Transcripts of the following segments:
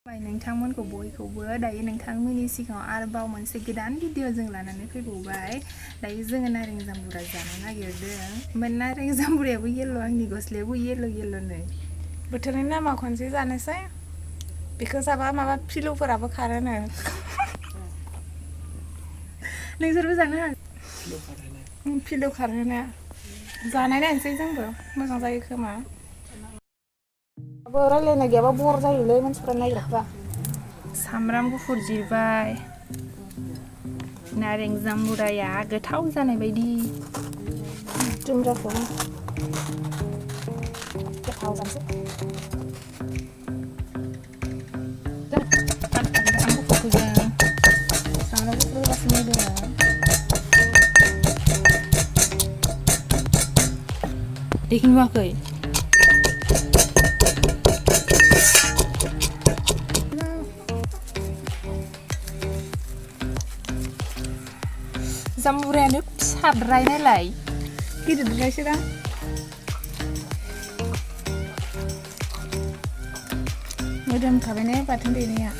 नोंथांमोनखौ बयखौबो दायो नोंथांमोननि सिगाङाव आरोबाव मोनसे गोदान भिडिअ जों लानानै फैबावबाय दायो जोङो नारें जाम्बुरा जानो नागिरदों ओमफ्राय नारें जाम्बुरायाबो येल्ल' आंनि गस्लायाबो येल्ल' नै बोथोरनि नामाव खनसे जानोसै बेखौ जाबा माबा फिलौफोराबो खारोनो नोंसोरबो जानो हागोन फिलौ खारहोनो जानाय नायनोसै जोंबो मोजां जायो खोमा रायलायनाय गैयाबा बर जायोलै मानसिफ्रा नायग्राफ्रा सामब्राम गुफुर जिरबाय नारें जाम्बुराया गोथाव जानाय बायदि जुमब्राखौ गोथाव जानोसै सामब्राम गुफुरखौ जों सामब्राम गुफुर होबासो मोदोमो बेखिनि नुवाखै जाम्बुरायानो फिसाद्राय नालाय गिदिरद्रायसो दां मोदोमखाबायने बाथोन देनाया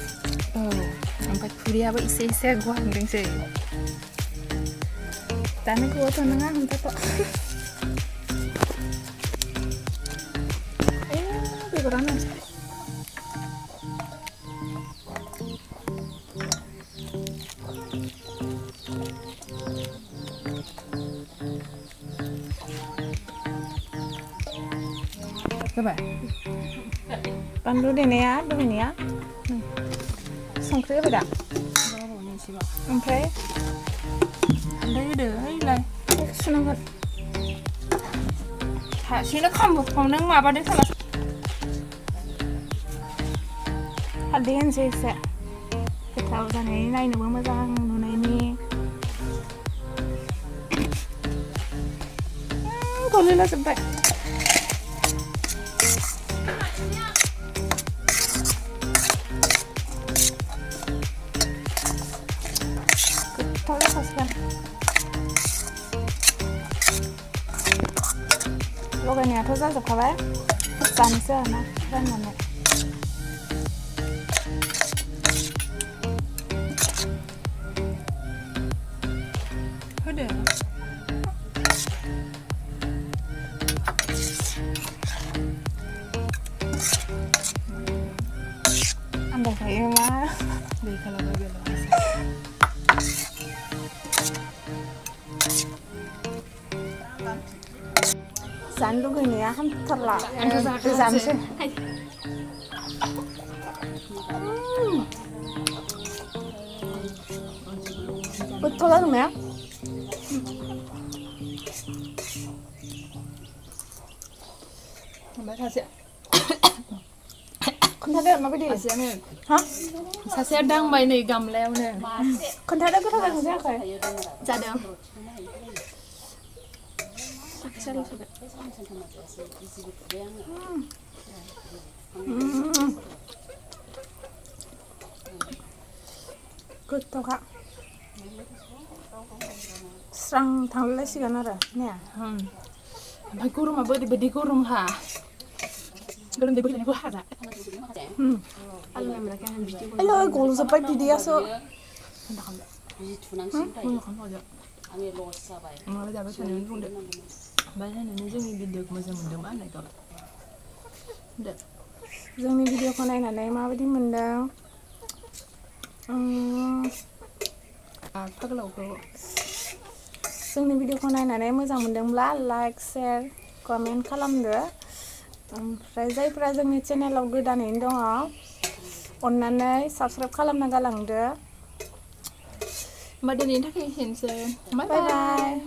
औ ओमफ्राय खुरैयाबो एसे गुवारदोंसै दानो गोबावथ' नङा हमथाथ' बेगरानो जाबाय बानलु देनाया दहायनिया संख्रि होबाय दा ओमफ्राय हालदै होदो ओइलाय सुनांगोन हारसिंनो खामबोफ्राव नों माबादों साला हालदै होनोसै एसे गोथाव जानायनि नायनोबो मोजां नुनायनि गलिला जोब्बाय गोथाव जाखासिगोन लगायनायाथ' जाजोबखाबाय जानोसै आरोना राननानै होदो आन्दायखायो मा दै खालामबाय बेल' जानो लुगैनाया हामथारला आंथ' जानोसै गोथाव जादों ने ओमफ्राय सासे खोन्थादो माबायदि सासेयानो हा सासेया दांबाय नै गामलायावनो खोन्थादो गोथाव जादों जायाखै जादों गोथावखा स्रां थांलायसिगोन आरो ने ओमफ्राय गरमाबो ओरैबायदि गरमखा गोलोमदै बोहैनायखौ हाजा हेल' गजोब्बाय बिदैयासो माबा जाबाय थानानै बुंदो ओमफ्राय नायनानै जोंनि भिडिअखौ मोजां मोनदोंबा होननायखौ दे जोंनि भिडिअखौ नायनानै माबायदि मोनदों फागलावखौ जोंनि भिडिअखौ नायनानै मोजां मोनदोंब्ला लाइक शेयार कमेन्ट खालामदो ओमफ्राय जायफ्रा जोंनि चेनेलाव गोदानैनो दङ अननानै साबस्क्राइब खालामना गालांदो होमबा दिनैनि थाखाय एसेनोसै बाय बाय